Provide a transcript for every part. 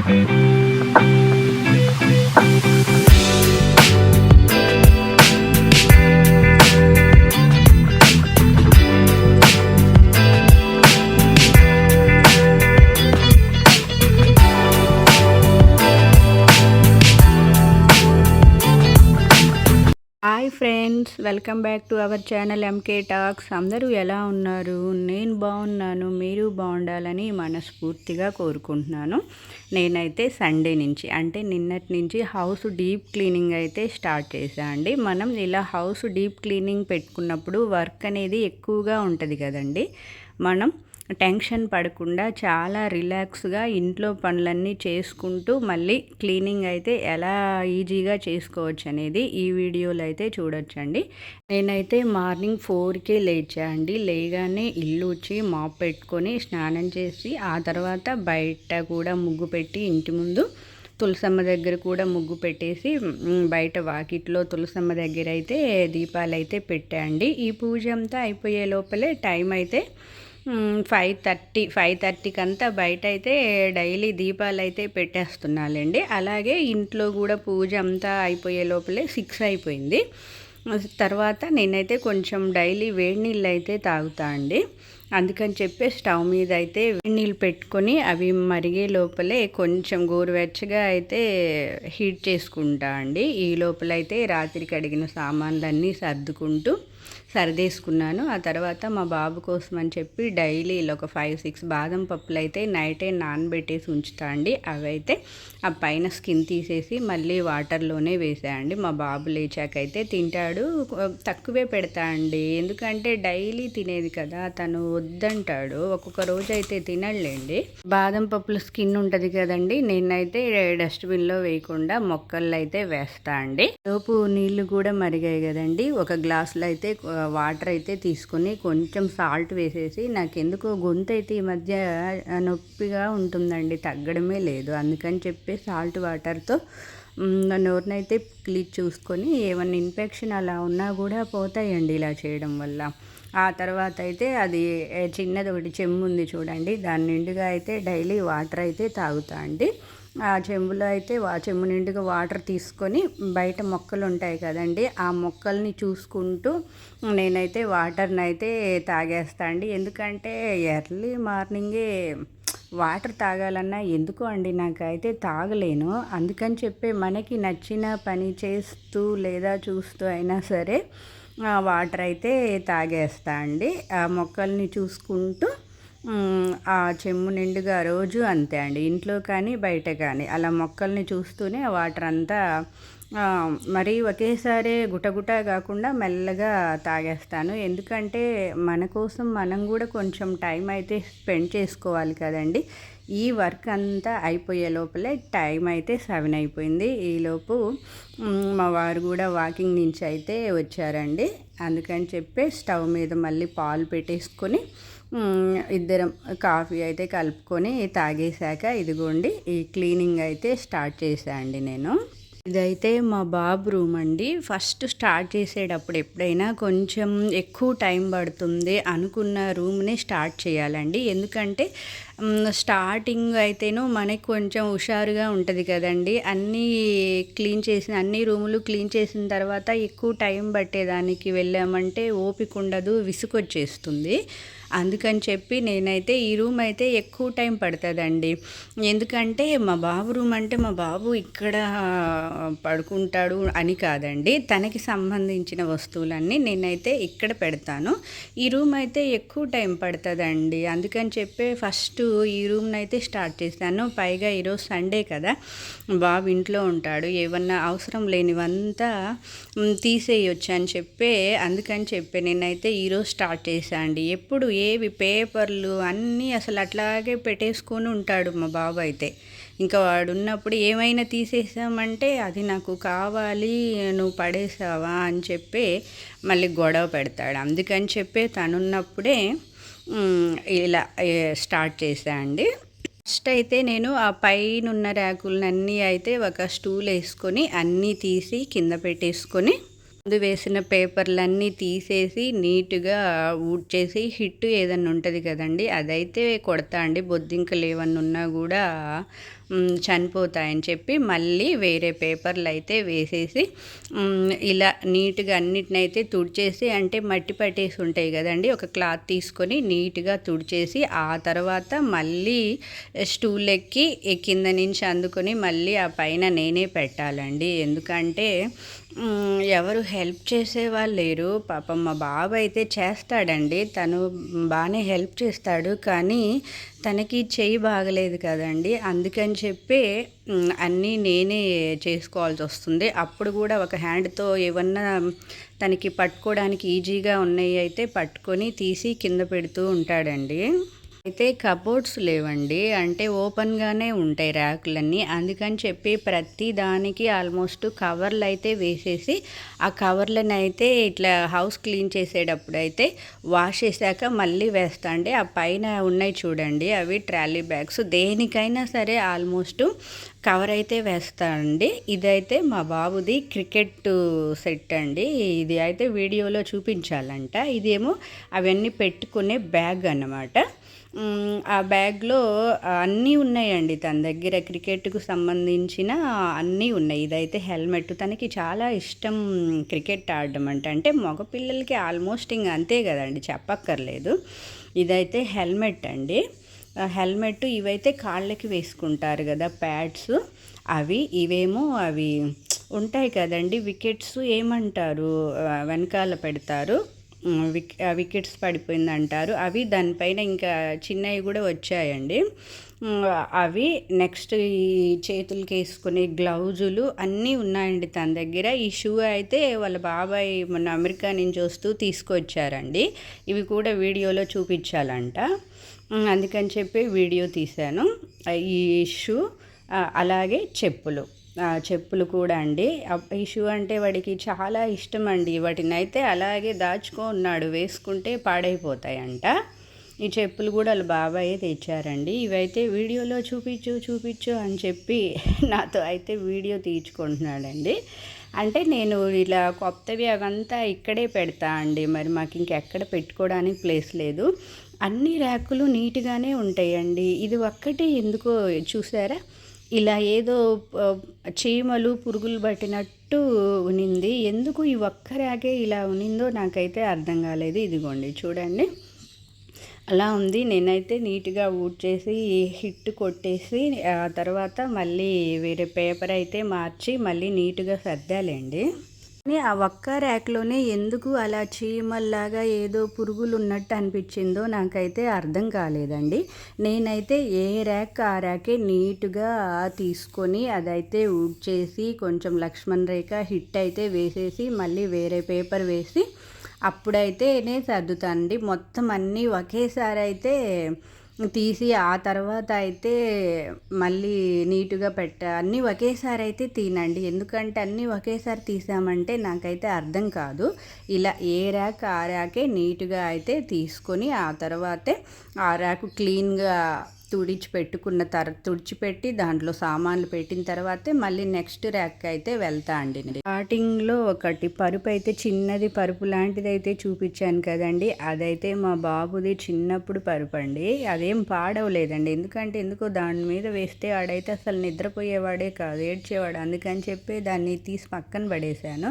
Hi friends, welcome back to our channel MK talks. అందరూ ఎలా ఉన్నారు? నేను బాగున్నాను, మీరు బాగుండాలని మనస్ఫూర్తిగా కోరుకుంటున్నాను. నేనైతే సండే నుంచి అంటే నిన్నటి నుంచి హౌస్ డీప్ క్లీనింగ్ అయితే స్టార్ట్ చేశాను అండి. మనం ఇలా హౌస్ డీప్ క్లీనింగ్ పెట్టుకున్నప్పుడు వర్క్ అనేది ఎక్కువగా ఉంటుంది కదండి. మనం టెన్షన్ పడకుండా చాలా రిలాక్స్గా ఇంట్లో పనులన్నీ చేసుకుంటూ మళ్ళీ క్లీనింగ్ అయితే ఎలా ఈజీగా చేసుకోవచ్చు అనేది ఈ వీడియోలో అయితే చూడొచ్చండి. నేనైతే మార్నింగ్ 4కే లేచా అండి. లేగానే ఇల్లు ఉచ్చి మాప్ పెట్టుకొని స్నానం చేసి ఆ తర్వాత బయట కూడా ముగ్గు పెట్టి ఇంటి ముందు తులసమ్మ దగ్గర కూడా ముగ్గు పెట్టేసి బయట వాకిట్లో తులసమ్మ దగ్గర అయితే దీపాలు అయితే పెట్టా అండి. ఈ పూజ అంతా అయిపోయే లోపలే టైం అయితే 5:30కి అంతా బయట అయితే డైలీ దీపాలు అయితే పెట్టేస్తున్నాలండి. అలాగే ఇంట్లో కూడా పూజ అంతా అయిపోయే లోపలే 6 అయిపోయింది. తర్వాత నేనైతే కొంచెం డైలీ వేడి నీళ్ళు అయితే తాగుతా అండి. అందుకని చెప్పి స్టవ్ మీద అయితే వేడి నీళ్ళు పెట్టుకొని అవి మరిగే లోపలే కొంచెం గోరువెచ్చగా అయితే హీట్ చేసుకుంటా అండి. ఈ లోపలైతే రాత్రి కడిగిన సామాన్లన్నీ సర్దేసుకున్నాను. ఆ తర్వాత మా బాబు కోసం అని చెప్పి డైలీ ఒక 5-6 బాదం పప్పులు అయితే నైటే నానబెట్టేసి ఉంచుతా అండి. అవైతే ఆ పైన స్కిన్ తీసేసి మళ్ళీ వాటర్లోనే వేసాయండి. మా బాబు లేచాకైతే తింటాడు. తక్కువే పెడతా అండి, ఎందుకంటే డైలీ తినేది కదా, తను వద్దంటాడు. ఒక్కొక్క రోజు అయితే తినలేండి. బాదం పప్పుల స్కిన్ ఉంటుంది కదండి, నేనైతే డస్ట్బిన్లో వేయకుండా మొక్కల్లో అయితే వేస్తా అండి. లోపు నీళ్లు కూడా మరిగాయి కదండి. ఒక గ్లాసులో అయితే వాటర్ అయితే తీసుకొని కొంచెం సాల్ట్ వేసేసి, నాకు ఎందుకో గొంతు అయితే ఈ మధ్య నొప్పిగా ఉంటుందండి, తగ్గడమే లేదు. అందుకని చెప్పి సాల్ట్ వాటర్తో నోరునైతే క్లీన్ చూసుకొని ఏమన్నా ఇన్ఫెక్షన్ అలా ఉన్నా కూడా పోతాయండి ఇలా చేయడం వల్ల. ఆ తర్వాత అయితే అది చిన్నది ఒకటి చెంబు ఉంది చూడండి, దాని నిండుగా అయితే డైలీ వాటర్ అయితే తాగుతా అండి. ఆ చెంబులో అయితే చెంబు నిండుగా వాటర్ తీసుకొని బయట మొక్కలు ఉంటాయి కదండి, ఆ మొక్కల్ని చూసుకుంటూ నేనైతే వాటర్ని అయితే తాగేస్తా అండి. ఎందుకంటే ఎర్లీ మార్నింగే వాటర్ తాగాలన్నా ఎందుకో అండి నాకైతే తాగలేను. అందుకని చెప్పి మనకి నచ్చిన పని చేస్తూ లేదా చూస్తూ అయినా సరే వాటర్ అయితే తాగేస్తా అండి. ఆ మొక్కల్ని చూసుకుంటూ ఆ చెంబు నిండుగా రోజు అంతే అండి, ఇంట్లో కానీ బయట కానీ అలా మొక్కల్ని చూస్తూనే వాటర్ అంతా మరీ ఒకేసారి గుటగుట కాకుండా మెల్లగా తాగేస్తాను. ఎందుకంటే మన కోసం మనం కూడా కొంచెం టైం అయితే స్పెండ్ చేసుకోవాలి కదండి. ఈ వర్క్ అంతా అయిపోయే లోపలే టైం అయితే 7 అయిపోయింది. ఈలోపు మా వారు కూడా వాకింగ్ నుంచి అయితే వచ్చారండి. అందుకని చెప్పి స్టవ్ మీద మళ్ళీ పాలు పెట్టేసుకొని ఇద్దరం కాఫీ అయితే కలుపుకొని తాగేశాక ఇదిగోండి ఈ క్లీనింగ్ అయితే స్టార్ట్ చేశా అండి నేను. ఇదైతే మా బాబు రూమ్ అండి. ఫస్ట్ స్టార్ట్ చేసేటప్పుడు ఎప్పుడైనా కొంచెం ఎక్కువ టైం పడుతుంది అనుకున్న రూమ్ని స్టార్ట్ చేయాలండి. ఎందుకంటే స్టార్టింగ్ అయితేనో మనకి కొంచెం హుషారుగా ఉంటుంది కదండి. అన్ని రూములు క్లీన్ చేసిన తర్వాత ఎక్కువ టైం పట్టేదానికి వెళ్ళామంటే ఓపిక ఉండదు, విసుగొచ్చేస్తుంది. అందుకని చెప్పి నేనైతే ఈ రూమ్ అయితే ఎక్కువ టైం పడుతుందండి. ఎందుకంటే మా బాబు రూమ్ అంటే మా బాబు ఇక్కడ పడుకుంటాడు అని కాదండి, తనకి సంబంధించిన వస్తువులన్నీ నేనైతే ఇక్కడ పెడతాను. ఈ రూమ్ అయితే ఎక్కువ టైం పడుతుందండి. అందుకని చెప్పి ఫస్ట్ ఈ రూమ్ని అయితే స్టార్ట్ చేశాను. పైగా ఈరోజు సండే కదా, బాబు ఇంట్లో ఉంటాడు, ఏమన్నా అవసరం లేనివంతా తీసేయొచ్చు అని చెప్పి అందుకని చెప్పి నేనైతే ఈరోజు స్టార్ట్ చేశాను అండి. ఎప్పుడు ఏవి పేపర్లు అన్నీ అసలు అట్లాగే పెట్టేసుకొని ఉంటాడు మా బాబు అయితే. ఇంకా వాడు ఉన్నప్పుడు ఏమైనా తీసేసామంటే అది నాకు కావాలి, నువ్వు పడేసావా అని చెప్పి మళ్ళీ గొడవ పెడతాడు. అందుకని చెప్పి తనున్నప్పుడే ఇలా స్టార్ట్ చేశా అండి. ఫస్ట్ అయితే నేను ఆ పైన ఉన్న ర్యాకులన్నీ అయితే ఒక స్టూల్ వేసుకొని అన్నీ తీసి కింద పెట్టేసుకొని ముందు వేసిన పేపర్లన్నీ తీసేసి నీట్గా ఊడ్చేసి హిట్ ఏదన్నా ఉంటుంది కదండి, అదైతే కొడతా అండి. బొద్దింకలు ఏమన్నా ఉన్నా కూడా చనిపోతాయని చెప్పి మళ్ళీ వేరే పేపర్లు అయితే వేసేసి ఇలా నీట్గా అన్నిటినైతే తుడిచేసి, అంటే మట్టి పట్టేసి ఉంటాయి కదండి, ఒక క్లాత్ తీసుకొని నీట్గా తుడిచేసి ఆ తర్వాత మళ్ళీ స్టూల్ ఎక్కి కింద నుంచి అందుకొని మళ్ళీ ఆ పైన నేనే పెట్టాలండి. ఎందుకంటే ఎవరు హెల్ప్ చేసేవాళ్ళు లేరు. పాపం మా బాబు అయితే చేస్తాడండి, తను బాగానే హెల్ప్ చేస్తాడు, కానీ తనకి చెయ్యి బాగలేదు కదండి, అందుకని చెప్పి అన్నీ నేనే చేసుకోవాల్సి వస్తుంది. అప్పుడు కూడా ఒక హ్యాండ్తో ఏమన్నా తనకి పట్టుకోవడానికి ఈజీగా ఉన్నాయి అయితే పట్టుకొని తీసి కింద పెడుతూ ఉంటాడండి. అయితే కబోర్డ్స్ లేవండి, అంటే ఓపెన్గానే ఉంటాయి ర్యాకులన్నీ, అందుకని చెప్పి ప్రతి దానికి ఆల్మోస్ట్ కవర్లు అయితే వేసేసి ఆ కవర్లను అయితే ఇట్లా హౌస్ క్లీన్ చేసేటప్పుడు అయితే వాష్ చేశాక మళ్ళీ వేస్తా అండి. ఆ పైన ఉన్నాయి చూడండి, అవి ట్రాలీ బ్యాగ్స్, దేనికైనా సరే ఆల్మోస్ట్ కవర్ అయితే వేస్తా అండి. ఇదైతే మా బాబుది క్రికెట్ సెట్ అండి, ఇది అయితే వీడియోలో చూపించాలంట. ఇదేమో అవన్నీ పెట్టుకునే బ్యాగ్ అన్నమాట. ఆ బ్యాగ్లో అన్నీ ఉన్నాయండి తన దగ్గర, క్రికెట్కు సంబంధించిన అన్నీ ఉన్నాయి. ఇదైతే హెల్మెట్, తనకి చాలా ఇష్టం క్రికెట్ ఆడడం అంటే మగపిల్లలకి ఆల్మోస్ట్ ఇంక అంతే కదండి, చెప్పక్కర్లేదు. ఇదైతే హెల్మెట్ అండి. హెల్మెట్ ఇవైతే కాళ్ళకి వేసుకుంటారు కదా ప్యాడ్స్, ఇవేమో అవి ఉంటాయి కదండి, వికెట్స్ ఏమంటారు, వెనకాల పెడతారు, వికెట్స్ పడిపోయింది అంటారు, అవి దానిపైన ఇంకా చిన్నవి కూడా వచ్చాయండి. అవి నెక్స్ట్ ఈ చేతులకి వేసుకునే గ్లౌజులు అన్నీ ఉన్నాయండి తన దగ్గర. ఈ షూ అయితే వాళ్ళ బాబాయ్ మొన్న అమెరికా నుంచి వస్తూ తీసుకొచ్చారండి, ఇవి కూడా వీడియోలో చూపించాలంట, అందుకని చెప్పి వీడియో తీశాను. ఈ షూ అలాగే చెప్పులు కూడా అండి. ఈ షూ అంటే వాడికి చాలా ఇష్టం అండి, వాటిని అయితే అలాగే ఉన్నాడు, వేసుకుంటే పాడైపోతాయంట. ఈ చెప్పులు కూడా వాళ్ళ బాబాయ్ తెచ్చారండి. ఇవైతే వీడియోలో చూపించు అని చెప్పి నాతో అయితే వీడియో తీయించుకుంటున్నాడండి. అంటే నేను ఇలా కొత్తవి అవంతా ఇక్కడే పెడతా అండి, మరి మాకు ఇంకెక్కడ పెట్టుకోవడానికి ప్లేస్ లేదు. అన్ని ర్యాకులు నీట్గానే ఉంటాయండి, ఇది ఒక్కటి ఎందుకో చూసారా, ఇలా ఏదో చీమలు పురుగులు పట్టినట్టు ఉనింది. ఎందుకు ఈ ఒక్క ర్యాకే ఇలా ఉనిందో నాకైతే అర్థం కాలేదు. ఇదిగోండి చూడండి, అలా ఉంది. నేనైతే నీట్గా ఊడ్చేసి హిట్ కొట్టేసి ఆ తర్వాత మళ్ళీ వేరే పేపర్ అయితే మార్చి మళ్ళీ నీట్గా సర్దాలండి. ఆ ఒక్క ర్యాక్లోనే ఎందుకు అలా చీమల్లాగా ఏదో పురుగులు ఉన్నట్టు అనిపించిందో నాకైతే అర్థం కాలేదండి. నేనైతే ఏ ర్యాక్ ఆ ర్యాకే నీట్గా తీసుకొని అదైతే ఊడ్చేసి కొంచెం లక్ష్మణ్ రేఖ హిట్ అయితే వేసేసి మళ్ళీ వేరే పేపర్ వేసి అప్పుడైతే నేను సర్దుతానండి. మొత్తం అన్నీ ఒకేసారి అయితే తీసి ఆ తర్వాత అయితే మళ్ళీ నీట్గా అన్నీ ఒకేసారి అయితే తినండి, ఎందుకంటే అన్నీ ఒకేసారి తీసామంటే నాకైతే అర్థం కాదు. ఇలా ఏ ర్యాక్ ఆ ర్యాకే నీట్గా అయితే తీసుకొని ఆ తర్వాతే ఆ ర్యాక్ క్లీన్గా తుడిచిపెట్టి దాంట్లో సామాన్లు పెట్టిన తర్వాతే మళ్ళీ నెక్స్ట్ ర్యాక్ అయితే వెళ్తా అండి. స్టార్టింగ్లో ఒకటి పరుపు అయితే చిన్నది పరుపు లాంటిది అయితే చూపించాను కదండి, అదైతే మా బాబుది చిన్నప్పుడు పరుపు అండి. అదేం పాడవలేదండి, ఎందుకో దాని మీద వేస్తే ఆడైతే అసలు నిద్రపోయేవాడే కాదు, ఏడ్చేవాడు. అందుకని చెప్పి దాన్ని తీసి పక్కన పడేశాను.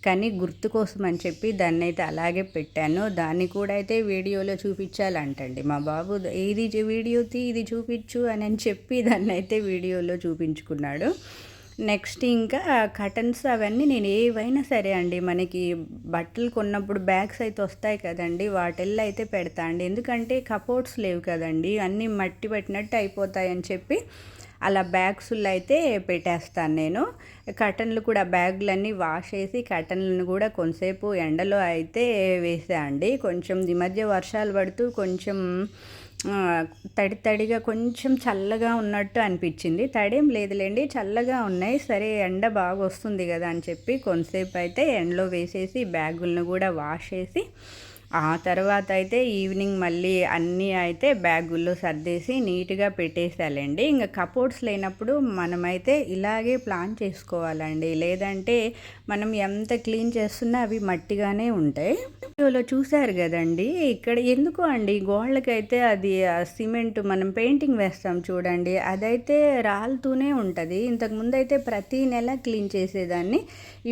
కానీ గుర్తు కోసం అని చెప్పి దాన్ని అయితే అలాగే పెట్టాను. దాన్ని కూడా అయితే వీడియోలో చూపించాలంటండి మా బాబు, ఇది వీడియో ఇది చూపించు అని చెప్పి దాన్ని అయితే వీడియోలో చూపించుకున్నాడు. నెక్స్ట్ ఇంకా కటన్స్ అవన్నీ నేను ఏవైనా సరే అండి, మనకి బట్టలు కొన్నప్పుడు బ్యాగ్స్ అయితే వస్తాయి కదండి, వాటిల్లో అయితే పెడతా అండి. ఎందుకంటే కబోర్డ్స్ లేవు కదండి, అన్నీ మట్టి పట్టినట్టు అయిపోతాయని చెప్పి అలా బ్యాగ్స్లో అయితే పెట్టేస్తాను నేను. కటన్లు కూడా బ్యాగులన్నీ వాష్ చేసి కటన్లను కూడా కొంతసేపు ఎండలో అయితే వేసా అండి. కొంచెం ఈ మధ్య వర్షాలు పడుతూ కొంచెం తడిగా కొంచెం చల్లగా ఉన్నట్టు అనిపించింది. తడేం లేదులేండి, చల్లగా ఉన్నాయి. సరే ఎండ బాగా వస్తుంది కదా అని చెప్పి కొంతసేపు అయితే ఎండలో వేసేసి బ్యాగులను కూడా వాష్ చేసి ఆ తర్వాత అయితే ఈవినింగ్ మళ్ళీ అన్నీ అయితే బ్యాగుల్లో సర్దేసి నీట్గా పెట్టేసాలండి. ఇంకా కబోర్డ్స్ లేనప్పుడు మనమైతే ఇలాగే ప్లాన్ చేసుకోవాలండి, లేదంటే మనం ఎంత క్లీన్ చేస్తున్నా అవి మట్టిగానే ఉంటాయి. వీడియోలో చూశారు కదండి, ఇక్కడ ఎందుకు అండి గోళ్ళకైతే అది సిమెంట్ మనం పెయింటింగ్ వేస్తాం చూడండి, అదైతే రాలుతూనే ఉంటుంది. ఇంతకుముందు అయితే ప్రతి నెల క్లీన్ చేసేదాన్ని.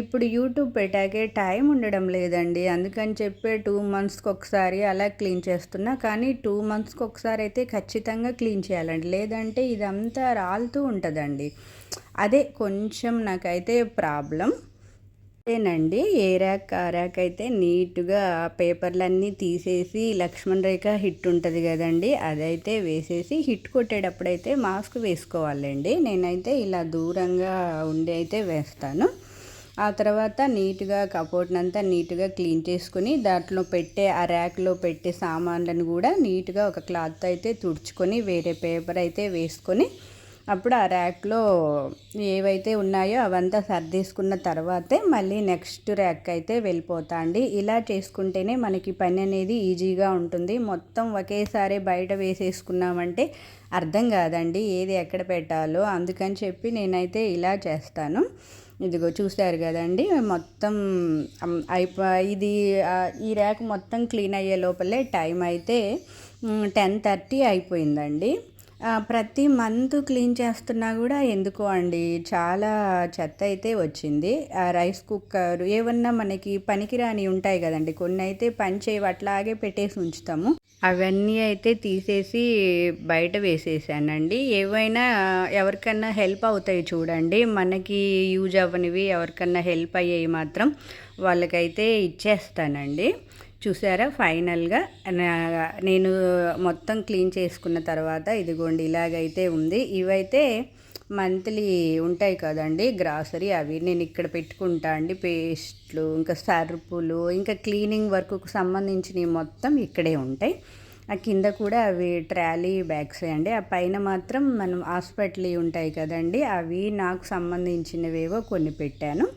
ఇప్పుడు యూట్యూబ్ పెట్టాకే టైం ఉండడం లేదండి. అందుకని చెప్పి 2 monthsకి ఒకసారి అలా క్లీన్ చేస్తున్నా. కానీ 2 monthsకి ఒకసారి అయితే ఖచ్చితంగా క్లీన్ చేయాలండి, లేదంటే ఇదంతా రాలుతూ ఉంటుందండి. అదే కొంచెం నాకైతే ప్రాబ్లం. అదేనండి, ఏ ర్యాక్ ఆ ర్యాక్ అయితే నీట్గా పేపర్లన్నీ తీసేసి లక్ష్మణ్ రేఖ హిట్ ఉంటుంది కదండి, అదైతే వేసేసి హిట్ కొట్టేటప్పుడైతే మాస్క్ వేసుకోవాలండి. నేనైతే ఇలా దూరంగా ఉండి అయితే వేస్తాను. ఆ తర్వాత నీట్గా కబోర్డ్నంతా నీట్గా క్లీన్ చేసుకుని దాంట్లో పెట్టే ఆ ర్యాక్లో పెట్టే సామాన్లను కూడా నీట్గా ఒక క్లాత్ అయితే తుడుచుకొని వేరే పేపర్ అయితే వేసుకొని అప్పుడు ఆ ర్యాక్లో ఏవైతే ఉన్నాయో అవంతా సర్దేసుకున్న తర్వాతే మళ్ళీ నెక్స్ట్ ర్యాక్ అయితే వెళ్ళిపోతా అండి. ఇలా చేసుకుంటేనే మనకి పని అనేది ఈజీగా ఉంటుంది. మొత్తం ఒకేసారి బయట వేసేసుకున్నామంటే అర్థం కాదండి ఏది ఎక్కడ పెట్టాలో. అందుకని చెప్పి నేనైతే ఇలా చేస్తాను. ఇదిగో చూశారు కదండి, మొత్తం ఇది ఈ ర్యాక్ మొత్తం క్లీన్ అయ్యే లోపలే టైం అయితే 10:30 అయిపోయిందండి. ప్రతి మంత్ క్లీన్ చేస్తున్నా కూడా ఎందుకో అండి చాలా చెత్త అయితే వచ్చింది. రైస్ కుక్కర్ ఏమన్నా మనకి పనికిరాని ఉంటాయి కదండి, కొన్ని అయితే పని చేయవు అట్లాగే పెట్టేసి ఉంచుతాము. అవన్నీ అయితే తీసేసి బయట వేసేసానండి. ఏవైనా ఎవరికన్నా హెల్ప్ అవుతాయి చూడండి, మనకి యూజ్ అవ్వనివి ఎవరికన్నా హెల్ప్ అయ్యేవి మాత్రం వాళ్ళకైతే ఇచ్చేస్తానండి. చూసారా, ఫైనల్గా నేను మొత్తం క్లీన్ చేసుకున్న తర్వాత ఇదిగోండి ఇలాగైతే ఉంది. ఇవైతే మంత్లీ ఉంటాయి కదండి గ్రాసరీ, అవి నేను ఇక్కడ పెట్టుకుంటా అండి. పేస్ట్లు, ఇంకా సర్పులు, ఇంకా క్లీనింగ్ వర్క్కు సంబంధించినవి మొత్తం ఇక్కడే ఉంటాయి. ఆ కింద కూడా అవి ట్రాలీ బ్యాగ్స్ అండి. ఆ పైన మాత్రం మనం హాస్పిటల్ ఉంటాయి కదండి, అవి నాకు సంబంధించినవేవో కొన్ని పెట్టాను.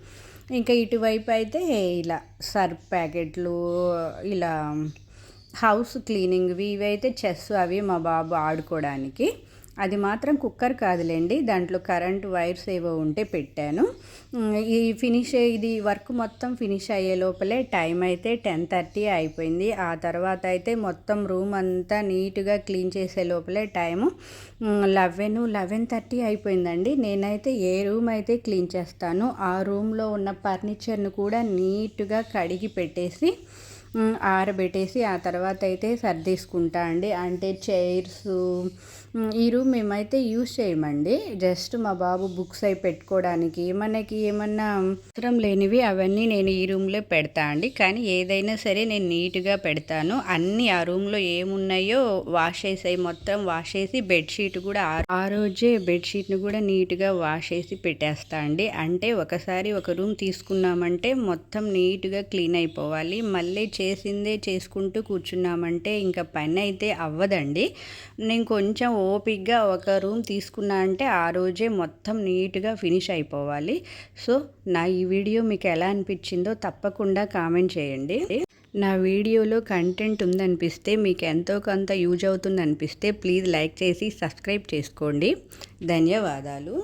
ఇంకా ఇటువైపు అయితే ఇలా సర్ఫ్ ప్యాకెట్లు, ఇలా హౌస్ క్లీనింగ్వి, ఇవైతే చెస్ అవి మా బాబు ఆడుకోవడానికి. అది మాత్రం కుక్కర్ కాదులేండి, దాంట్లో కరెంట్ వైర్స్ ఏవో ఉంటే పెట్టాను. ఇది వర్క్ మొత్తం ఫినిష్ అయ్యే లోపలే టైం అయితే 10:30 అయిపోయింది. ఆ తర్వాత అయితే మొత్తం రూమ్ అంతా నీట్గా క్లీన్ చేసే లోపలే టైము 11:30 అయిపోయిందండి. నేనైతే ఏ రూమ్ అయితే క్లీన్ చేస్తానో ఆ రూమ్లో ఉన్న ఫర్నిచర్ను కూడా నీట్గా కడిగి పెట్టేసి ఆరబెట్టేసి ఆ తర్వాత అయితే సర్దేసుకుంటా అండి. అంటే చైర్స్ ఈ రూమ్ మేమైతే యూజ్ చేయమండి, జస్ట్ మా బాబు బుక్స్ అవి పెట్టుకోవడానికి, మనకి ఏమన్నా అవసరం లేనివి అవన్నీ నేను ఈ రూమ్లో పెడతా అండి. కానీ ఏదైనా సరే నేను నీట్గా పెడతాను. అన్నీ ఆ రూమ్లో ఏమున్నాయో వాష్ చేసాయి, మొత్తం వాష్ చేసి బెడ్షీట్ కూడా ఆ రోజే బెడ్షీట్ని కూడా నీట్గా వాష్ చేసి పెట్టేస్తా అండి. అంటే ఒకసారి ఒక రూమ్ తీసుకున్నామంటే మొత్తం నీట్గా క్లీన్ అయిపోవాలి. మళ్ళీ చేసిందే చేసుకుంటూ కూర్చున్నామంటే ఇంకా పని అయితే అవ్వదండి. నేను కొంచెం ఓపిక్గా ఒక రూమ్ తీసుకున్నా అంటే ఆ రోజే మొత్తం నీట్గా ఫినిష్ అయిపోవాలి. సో నా ఈ వీడియో మీకు ఎలా అనిపించిందో తప్పకుండా కామెంట్ చేయండి. నా వీడియోలో కంటెంట్ ఉందనిపిస్తే, మీకు ఎంతో కొంత యూజ్ అవుతుంది అనిపిస్తే ప్లీజ్ లైక్ చేసి సబ్స్క్రైబ్ చేసుకోండి. ధన్యవాదాలు.